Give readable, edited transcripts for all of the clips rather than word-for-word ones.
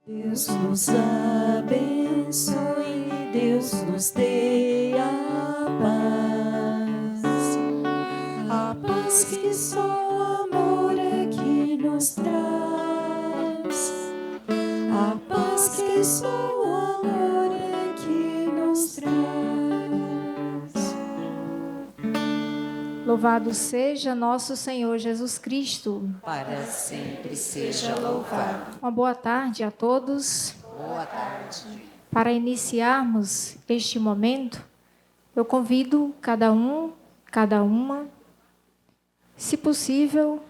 Deus nos abençoe, Deus nos dê a paz que só o amor é que nos traz, a paz que só o amor é que nos traz. Louvado seja nosso Senhor Jesus Cristo. Para sempre seja louvado. Uma boa tarde a todos. Boa tarde. Para iniciarmos este momento, eu convido cada um, cada uma, se possível,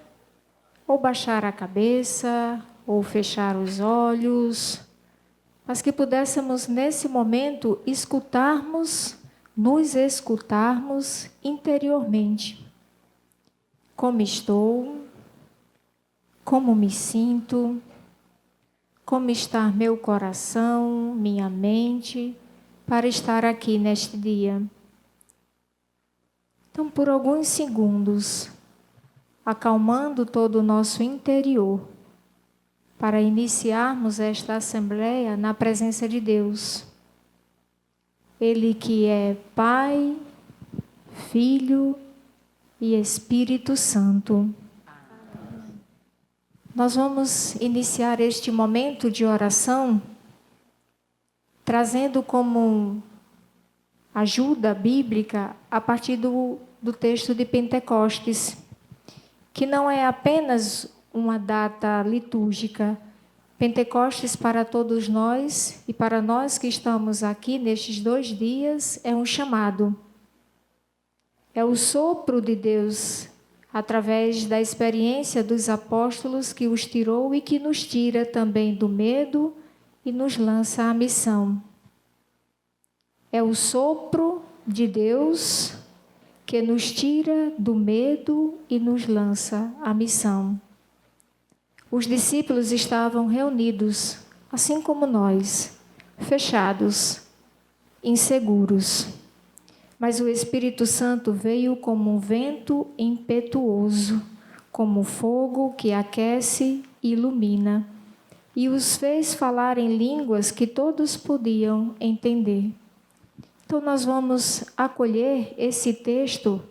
ou baixar a cabeça, ou fechar os olhos, mas que pudéssemos nesse momento nos escutarmos interiormente. Como estou? Como me sinto? Como está meu coração, minha mente, para estar aqui neste dia? Então, por alguns segundos, acalmando todo o nosso interior, para iniciarmos esta assembleia na presença de Deus. Ele que é Pai, Filho e Espírito Santo. Nós vamos iniciar este momento de oração trazendo como ajuda bíblica a partir do texto de Pentecostes, que não é apenas uma data litúrgica. Pentecostes para todos nós e para nós que estamos aqui nestes 2 dias é um chamado. É o sopro de Deus, através da experiência dos apóstolos que os tirou e que nos tira também do medo e nos lança à missão. É o sopro de Deus que nos tira do medo e nos lança à missão. Os discípulos estavam reunidos, assim como nós, fechados, inseguros. Mas o Espírito Santo veio como um vento impetuoso, como fogo que aquece e ilumina, e os fez falar em línguas que todos podiam entender. Então nós vamos acolher esse texto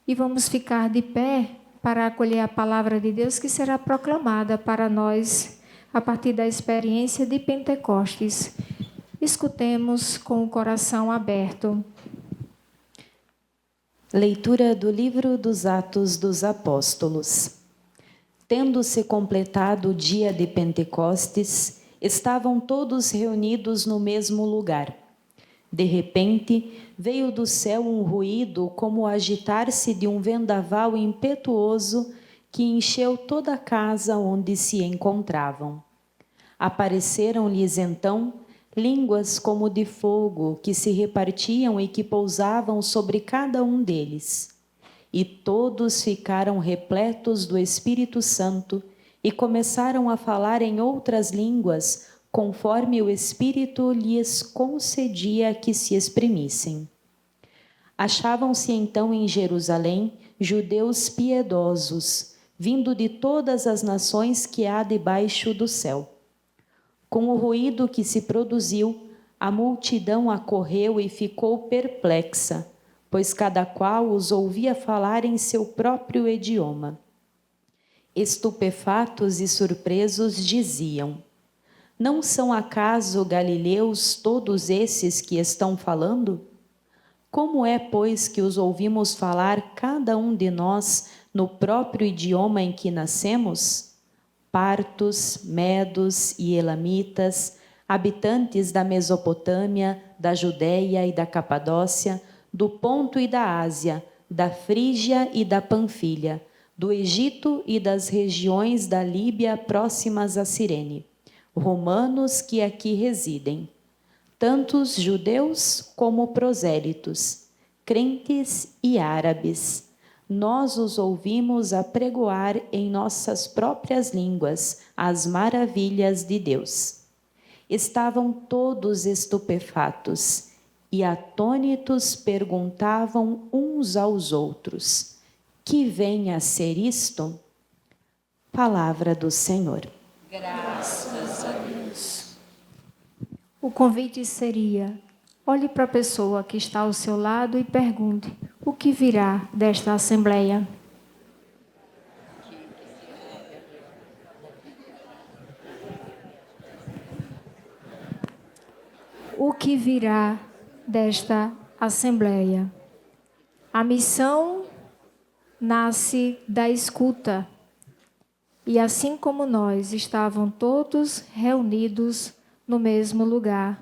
e vamos ficar de pé para acolher a palavra de Deus que será proclamada para nós a partir da experiência de Pentecostes. Escutemos com o coração aberto. Leitura do livro dos Atos dos Apóstolos. Tendo-se completado o dia de Pentecostes, estavam todos reunidos no mesmo lugar. De repente, veio do céu um ruído como o agitar-se de um vendaval impetuoso que encheu toda a casa onde se encontravam. Apareceram-lhes então línguas como de fogo que se repartiam e que pousavam sobre cada um deles. E todos ficaram repletos do Espírito Santo e começaram a falar em outras línguas, conforme o Espírito lhes concedia que se exprimissem. Achavam-se então em Jerusalém judeus piedosos, vindo de todas as nações que há debaixo do céu. Com o ruído que se produziu, a multidão acorreu e ficou perplexa, pois cada qual os ouvia falar em seu próprio idioma. Estupefatos e surpresos diziam: não são acaso galileus todos esses que estão falando? Como é, pois, que os ouvimos falar cada um de nós no próprio idioma em que nascemos? Partos, medos e elamitas, habitantes da Mesopotâmia, da Judéia e da Capadócia, do Ponto e da Ásia, da Frígia e da Panfilha, do Egito e das regiões da Líbia próximas a Cirene, romanos que aqui residem, tantos judeus como prosélitos, crentes e árabes. Nós os ouvimos apregoar em nossas próprias línguas as maravilhas de Deus. Estavam todos estupefatos e atônitos perguntavam uns aos outros: que vem a ser isto? Palavra do Senhor. Graças a Deus. O convite seria: olhe para a pessoa que está ao seu lado e pergunte: o que virá desta assembleia? O que virá desta assembleia? A missão nasce da escuta. E assim como nós estavam todos reunidos no mesmo lugar,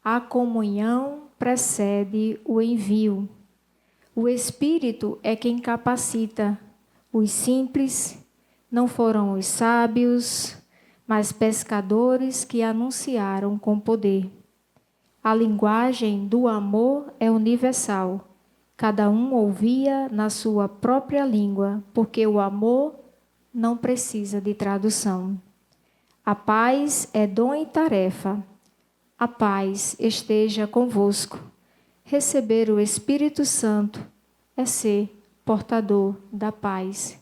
a comunhão precede o envio. O Espírito é quem capacita. Os simples não foram os sábios, mas pescadores que anunciaram com poder. A linguagem do amor é universal. Cada um ouvia na sua própria língua, porque o amor não precisa de tradução. A paz é dom e tarefa. A paz esteja convosco. Receber o Espírito Santo é ser portador da paz.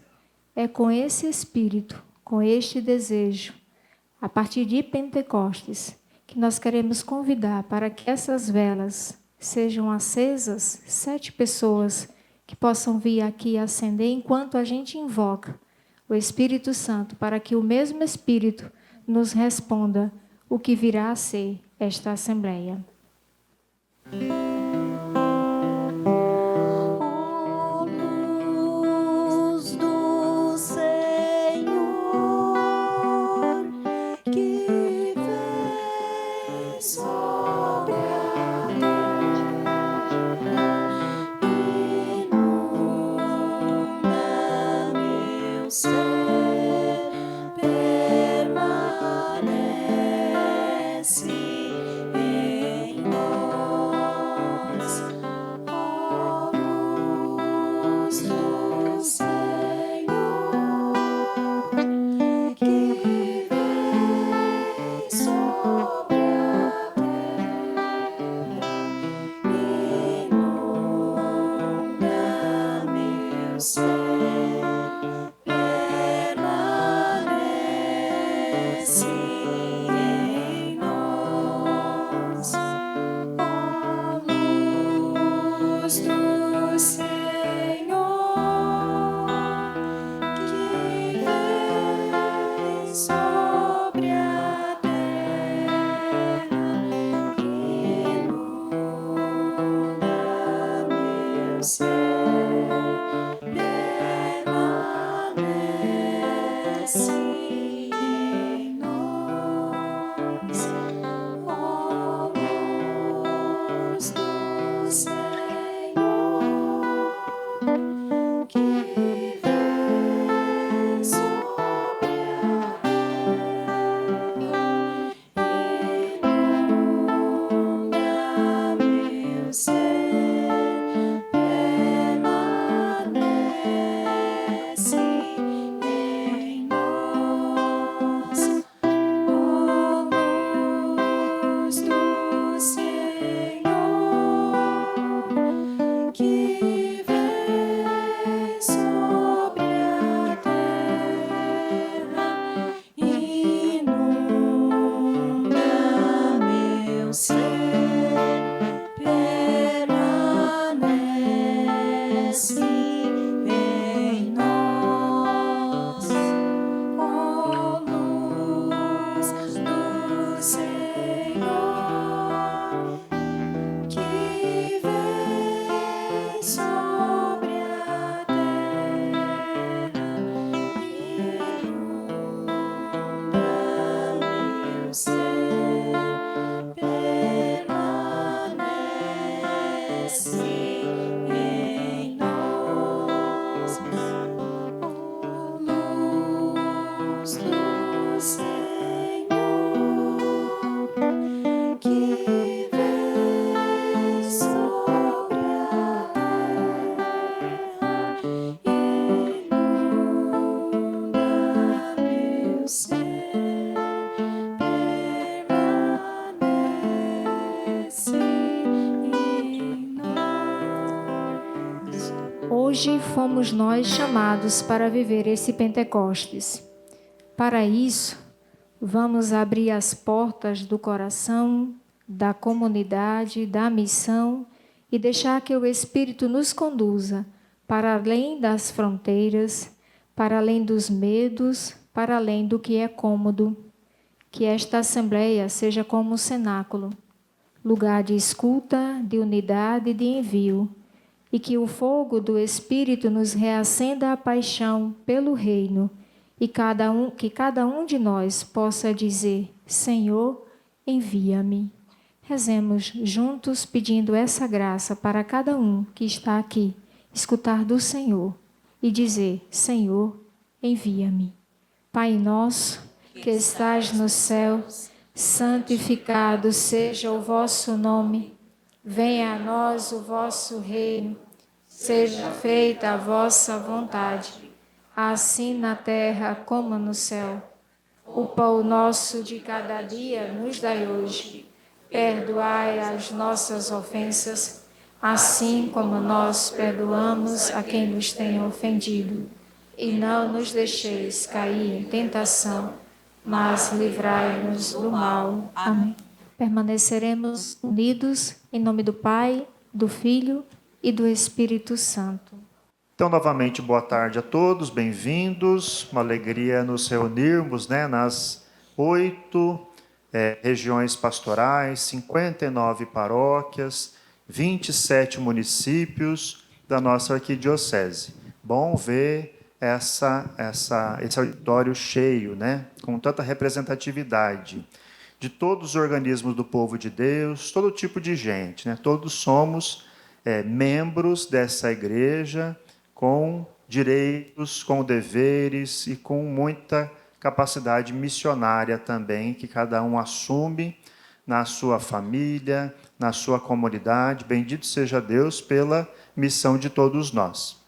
É com esse espírito, com este desejo, a partir de Pentecostes, que nós queremos convidar para que essas velas sejam acesas, 7 pessoas que possam vir aqui acender enquanto a gente invoca o Espírito Santo, para que o mesmo Espírito nos responda o que virá a ser esta Assembleia. Hoje fomos nós chamados para viver esse Pentecostes. Para isso, Vamos abrir as portas do coração, da comunidade, da missão e deixar que o Espírito nos conduza para além das fronteiras, para além dos medos, para além do que é cômodo. Que esta Assembleia seja como um cenáculo, lugar de escuta, de unidade e de envio, e que o fogo do Espírito nos reacenda a paixão pelo reino, e que cada um de nós possa dizer: Senhor, envia-me. Rezemos juntos pedindo essa graça para cada um que está aqui, escutar do Senhor e dizer: Senhor, envia-me. Pai nosso, que estais no céu, santificado seja o vosso nome. Venha a nós o vosso reino. Seja feita a vossa vontade, assim na terra como no céu. O pão nosso de cada dia nos dai hoje. Perdoai as nossas ofensas, assim como nós perdoamos a quem nos tem ofendido. E não nos deixeis cair em tentação, mas livrai-nos do mal. Amém. Permaneceremos unidos em nome do Pai, do Filho e do Espírito Santo. Então, novamente, boa tarde a todos, bem-vindos. Uma alegria nos reunirmos nas 8 regiões pastorais, 59 paróquias, 27 municípios da nossa arquidiocese. Bom ver esse auditório cheio, com tanta representatividade de todos os organismos do povo de Deus, todo tipo de gente. Todos somos membros dessa igreja, com direitos, com deveres e com muita capacidade missionária também, que cada um assume na sua família, na sua comunidade. Bendito seja Deus pela missão de todos nós.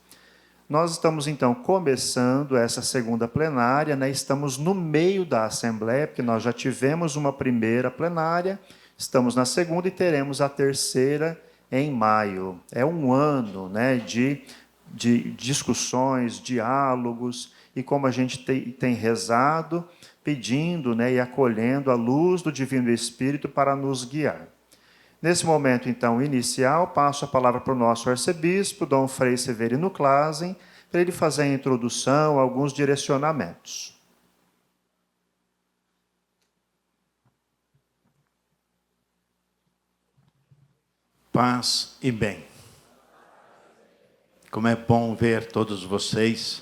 Nós estamos, então, começando essa segunda plenária, estamos no meio da Assembleia, porque nós já tivemos uma primeira plenária, estamos na segunda e teremos a terceira em maio. É um ano de discussões, diálogos, e como a gente tem rezado, pedindo e acolhendo a luz do Divino Espírito para nos guiar. Nesse momento, então, inicial, passo a palavra para o nosso arcebispo, Dom Frei Severino Clasen, para ele fazer a introdução, alguns direcionamentos. Paz e bem. Como é bom ver todos vocês,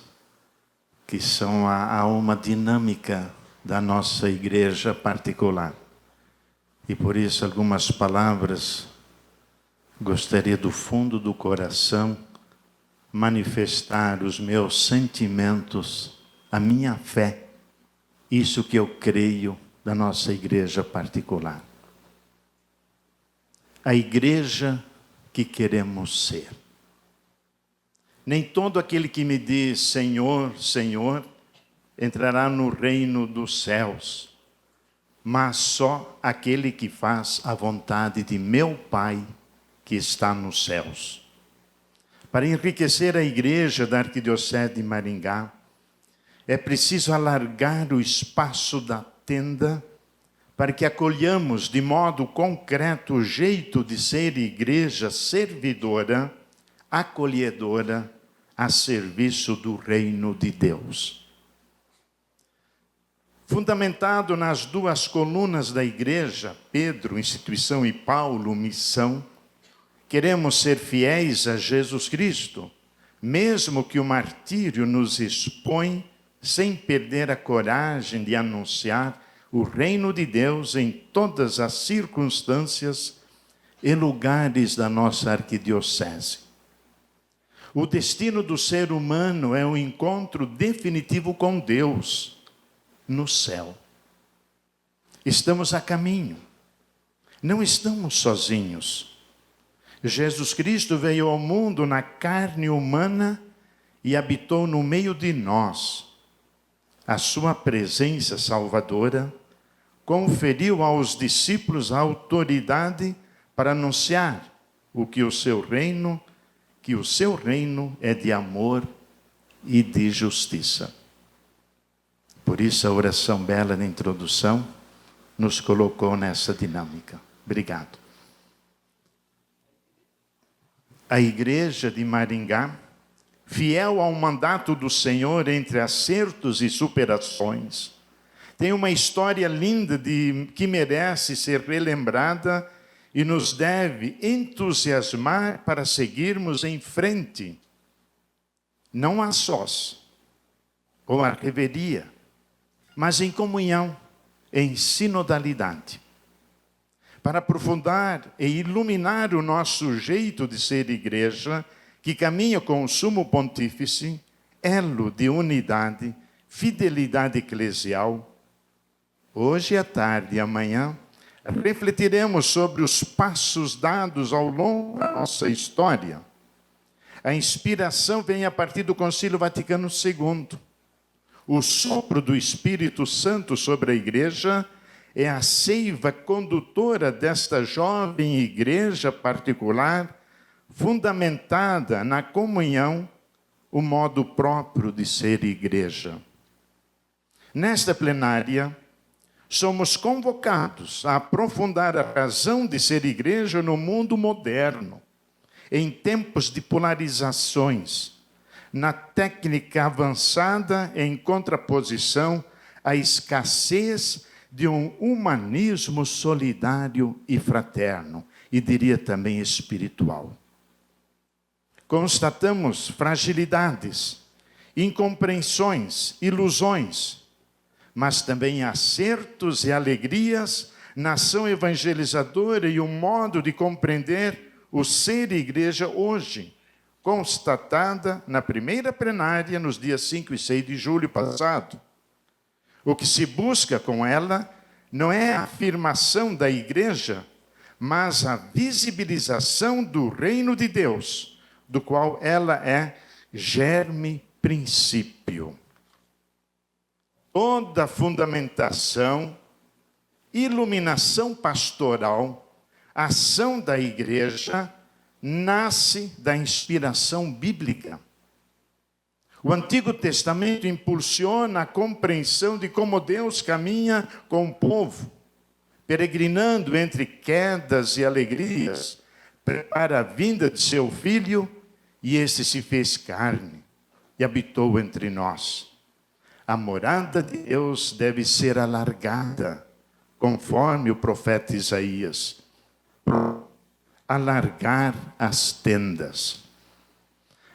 que são a alma dinâmica da nossa igreja particular. E por isso algumas palavras gostaria do fundo do coração manifestar os meus sentimentos, a minha fé, isso que eu creio da nossa igreja particular. A igreja que queremos ser. Nem todo aquele que me diz Senhor, Senhor, entrará no reino dos céus, mas só aquele que faz a vontade de meu Pai que está nos céus. Para enriquecer a igreja da Arquidiocese de Maringá, é preciso alargar o espaço da tenda para que acolhamos de modo concreto o jeito de ser igreja servidora, acolhedora, a serviço do reino de Deus. Fundamentado nas duas colunas da igreja, Pedro, instituição, e Paulo, missão, queremos ser fiéis a Jesus Cristo, mesmo que o martírio nos expõe, sem perder a coragem de anunciar o reino de Deus em todas as circunstâncias e lugares da nossa arquidiocese. O destino do ser humano é o encontro definitivo com Deus no céu. Estamos a caminho, não estamos sozinhos. Jesus Cristo veio ao mundo na carne humana e habitou no meio de nós. A sua presença salvadora conferiu aos discípulos a autoridade para anunciar que o seu reino é de amor e de justiça. por isso a oração bela de introdução nos colocou nessa dinâmica. Obrigado. A igreja de Maringá, fiel ao mandato do Senhor entre acertos e superações, tem uma história linda que merece ser relembrada e nos deve entusiasmar para seguirmos em frente, não a sós, ou a reveria, mas em comunhão, em sinodalidade, para aprofundar e iluminar o nosso jeito de ser igreja, que caminha com o sumo pontífice, elo de unidade, fidelidade eclesial. Hoje à tarde e amanhã, refletiremos sobre os passos dados ao longo da nossa história. A inspiração vem a partir do Concílio Vaticano II. O sopro do Espírito Santo sobre a igreja é a seiva condutora desta jovem igreja particular, fundamentada na comunhão, o modo próprio de ser igreja. Nesta plenária, somos convocados a aprofundar a razão de ser igreja no mundo moderno, em tempos de polarizações, na técnica avançada em contraposição à escassez de um humanismo solidário e fraterno, e diria também espiritual. Constatamos fragilidades, incompreensões, ilusões, mas também acertos e alegrias na ação evangelizadora e o modo de compreender o ser igreja hoje, constatada na primeira plenária nos dias 5 e 6 de julho passado. O que se busca com ela não é a afirmação da igreja, mas a visibilização do reino de Deus, do qual ela é germe princípio. Toda fundamentação, iluminação pastoral, ação da igreja, nasce da inspiração bíblica. O Antigo Testamento impulsiona a compreensão de como Deus caminha com o povo, peregrinando entre quedas e alegrias, prepara a vinda de seu Filho, e este se fez carne e habitou entre nós. A morada de Deus deve ser alargada, conforme o profeta Isaías. Alargar as tendas.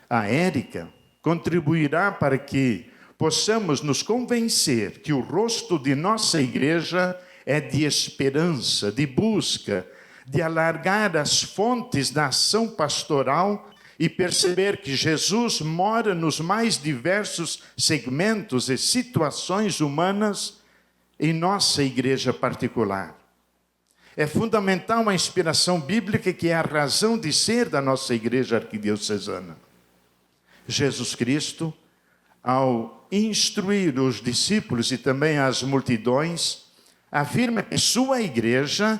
A Érica contribuirá para que possamos nos convencer que o rosto de nossa igreja é de esperança, de busca, de alargar as fontes da ação pastoral e perceber que Jesus mora nos mais diversos segmentos e situações humanas em nossa igreja particular. É fundamental a inspiração bíblica, que é a razão de ser da nossa igreja arquidiocesana. Jesus Cristo, ao instruir os discípulos e também as multidões, afirma que sua igreja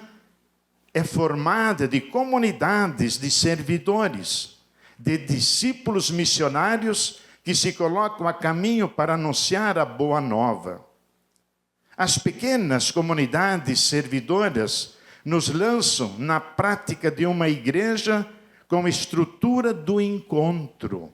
é formada de comunidades de servidores, de discípulos missionários que se colocam a caminho para anunciar a boa nova. As pequenas comunidades servidoras nos lançam na prática de uma igreja com estrutura do encontro.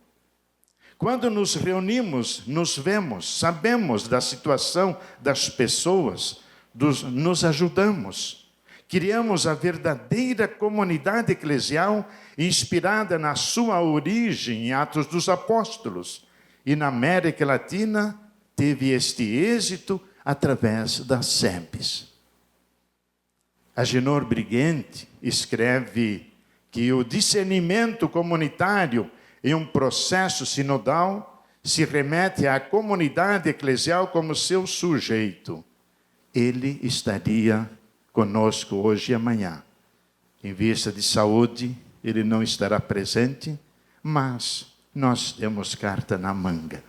Quando nos reunimos, nos vemos, sabemos da situação das pessoas, nos ajudamos. Criamos a verdadeira comunidade eclesial inspirada na sua origem em Atos dos Apóstolos. E na América Latina teve este êxito através das SEBs. Agenor Brighenti escreve que o discernimento comunitário em um processo sinodal se remete à comunidade eclesial como seu sujeito. Ele estaria conosco hoje e amanhã. Em vista de saúde, ele não estará presente, mas nós temos carta na manga.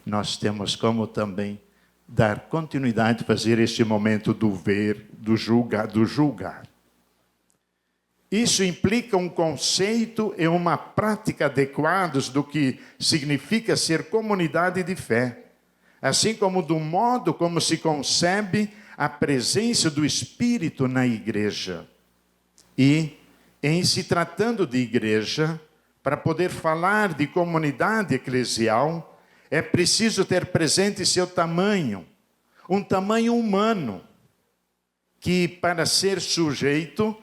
Nós temos como também dar continuidade, fazer este momento do ver, do julgar. Isso implica um conceito e uma prática adequados do que significa ser comunidade de fé. assim como do modo como se concebe a presença do Espírito na igreja. E, em se tratando de igreja, para poder falar de comunidade eclesial, é preciso ter presente seu tamanho, um tamanho humano, que para ser sujeito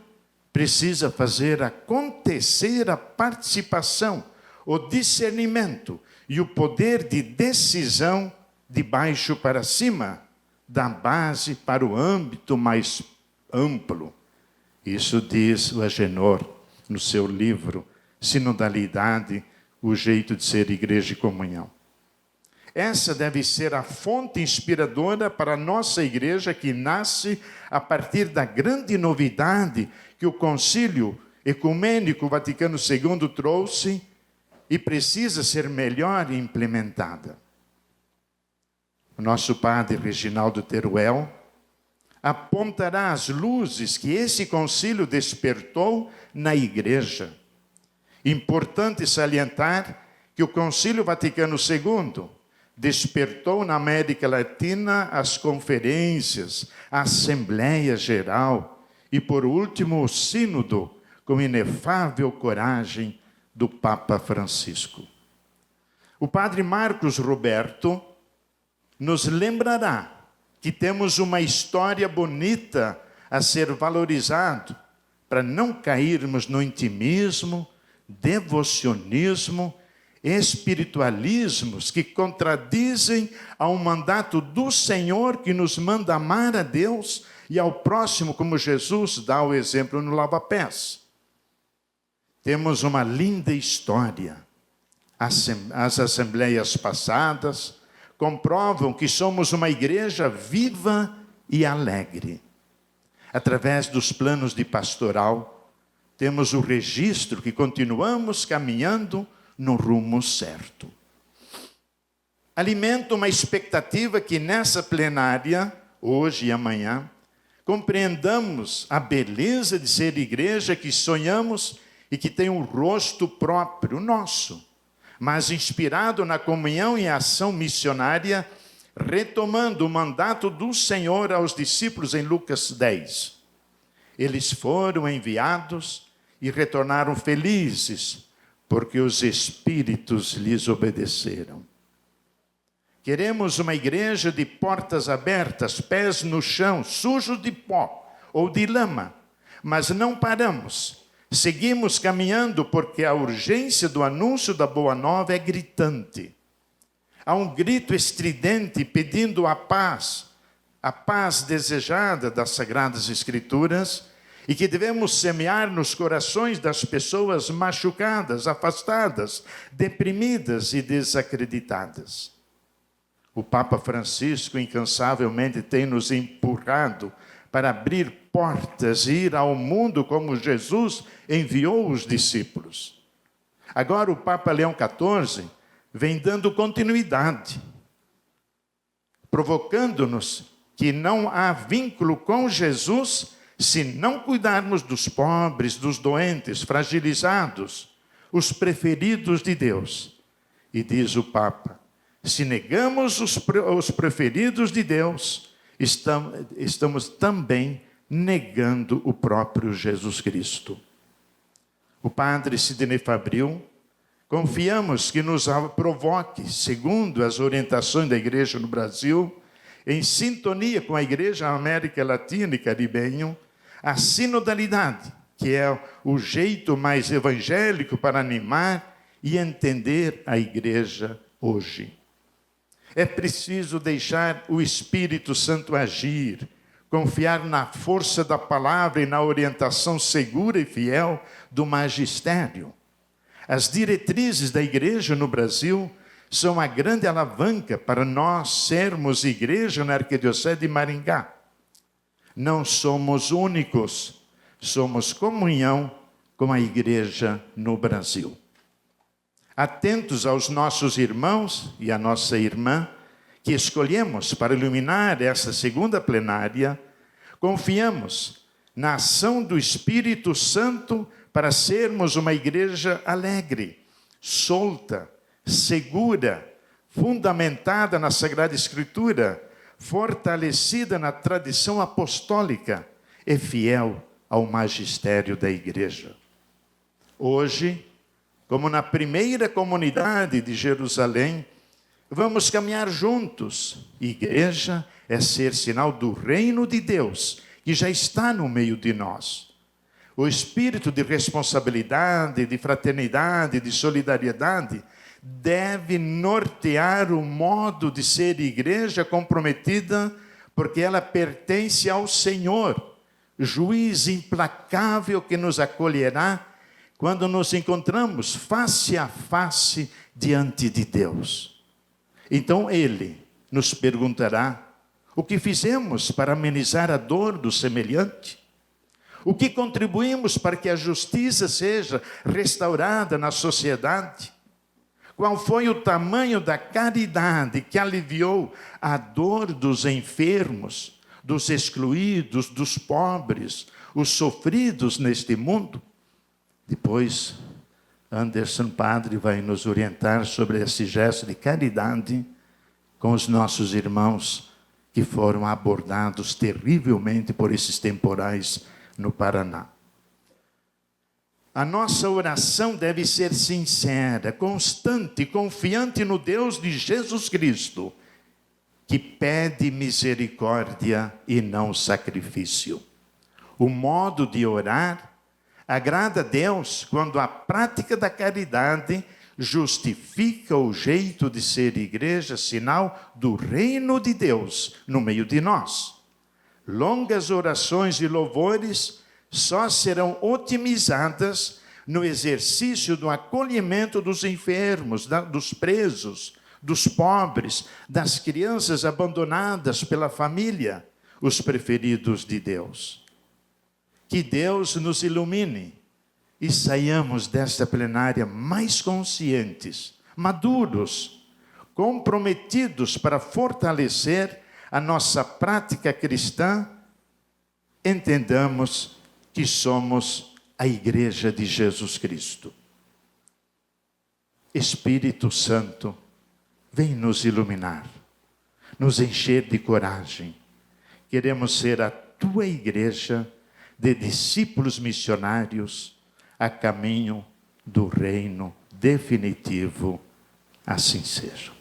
precisa fazer acontecer a participação, o discernimento e o poder de decisão de baixo para cima, da base para o âmbito mais amplo. Isso diz o Agenor no seu livro Sinodalidade, o jeito de ser igreja e comunhão. Essa deve ser a fonte inspiradora para a nossa igreja, que nasce a partir da grande novidade que o Concílio Ecumênico Vaticano II trouxe e precisa ser melhor implementada. O nosso padre Reginaldo Teruel apontará as luzes que esse concílio despertou na igreja. Importante salientar que o Concílio Vaticano II despertou na América Latina as conferências, a Assembleia Geral e, por último, o Sínodo, com inefável coragem do Papa Francisco. O padre Marcos Roberto nos lembrará que temos uma história bonita a ser valorizado, para não cairmos no intimismo, devocionismo, espiritualismos que contradizem ao mandato do Senhor, que nos manda amar a Deus e ao próximo, como Jesus dá o exemplo no lava-pés. Temos uma linda história. As assembleias passadas comprovam que somos uma igreja viva e alegre. Através dos planos de pastoral, temos o registro que continuamos caminhando no rumo certo. Alimento uma expectativa que nessa plenária, hoje e amanhã, compreendamos a beleza de ser igreja que sonhamos e que tem um rosto próprio nosso, mas inspirado na comunhão e ação missionária, retomando o mandato do Senhor aos discípulos em Lucas 10. Eles foram enviados e retornaram felizes, porque os Espíritos lhes obedeceram. Queremos uma igreja de portas abertas, pés no chão, sujos de pó ou de lama, mas não paramos. Seguimos caminhando porque a urgência do anúncio da Boa Nova é gritante. Há um grito estridente pedindo a paz desejada das Sagradas Escrituras, e que devemos semear nos corações das pessoas machucadas, afastadas, deprimidas e desacreditadas. O Papa Francisco incansavelmente tem nos empurrado para abrir portas e ir ao mundo como Jesus enviou os discípulos. Agora o Papa Leão XIV vem dando continuidade, provocando-nos que não há vínculo com Jesus se não cuidarmos dos pobres, dos doentes, fragilizados, os preferidos de Deus. E diz o Papa, se negamos os preferidos de Deus, estamos também negando o próprio Jesus Cristo. O padre Sidney Fabril, confiamos que nos provoque, segundo as orientações da igreja no Brasil, em sintonia com a igreja América Latina e Caribenho, a sinodalidade, que é o jeito mais evangélico para animar e entender a igreja hoje. É preciso deixar o Espírito Santo agir, confiar na força da palavra e na orientação segura e fiel do magistério. As diretrizes da igreja no Brasil são a grande alavanca para nós sermos igreja na Arquidiocese de Maringá. Não somos únicos, somos comunhão com a igreja no Brasil. Atentos aos nossos irmãos e à nossa irmã, que escolhemos para iluminar essa segunda plenária, confiamos na ação do Espírito Santo para sermos uma igreja alegre, solta, segura, fundamentada na Sagrada Escritura, fortalecida na tradição apostólica, é fiel ao magistério da igreja. Hoje, como na primeira comunidade de Jerusalém, vamos caminhar juntos. Igreja é ser sinal do reino de Deus, que já está no meio de nós. O espírito de responsabilidade, de fraternidade, de solidariedade deve nortear o modo de ser igreja comprometida, porque ela pertence ao Senhor, juiz implacável que nos acolherá quando nos encontramos face a face diante de Deus. Então Ele nos perguntará o que fizemos para amenizar a dor do semelhante, o que contribuímos para que a justiça seja restaurada na sociedade, qual foi o tamanho da caridade que aliviou a dor dos enfermos, dos excluídos, dos pobres, os sofridos neste mundo. Depois, Anderson Padre vai nos orientar sobre esse gesto de caridade com os nossos irmãos que foram abordados terrivelmente por esses temporais no Paraná. A nossa oração deve ser sincera, constante, confiante no Deus de Jesus Cristo, que pede misericórdia e não sacrifício. O modo de orar agrada a Deus quando a prática da caridade justifica o jeito de ser igreja, sinal do reino de Deus no meio de nós. Longas orações e louvores só serão otimizadas no exercício do acolhimento dos enfermos, dos presos, dos pobres, das crianças abandonadas pela família, os preferidos de Deus. Que Deus nos ilumine e saiamos desta plenária mais conscientes, maduros, comprometidos para fortalecer a nossa prática cristã. Entendamos que somos a Igreja de Jesus Cristo. Espírito Santo, vem nos iluminar, nos encher de coragem. Queremos ser a tua igreja de discípulos missionários a caminho do reino definitivo. Assim seja.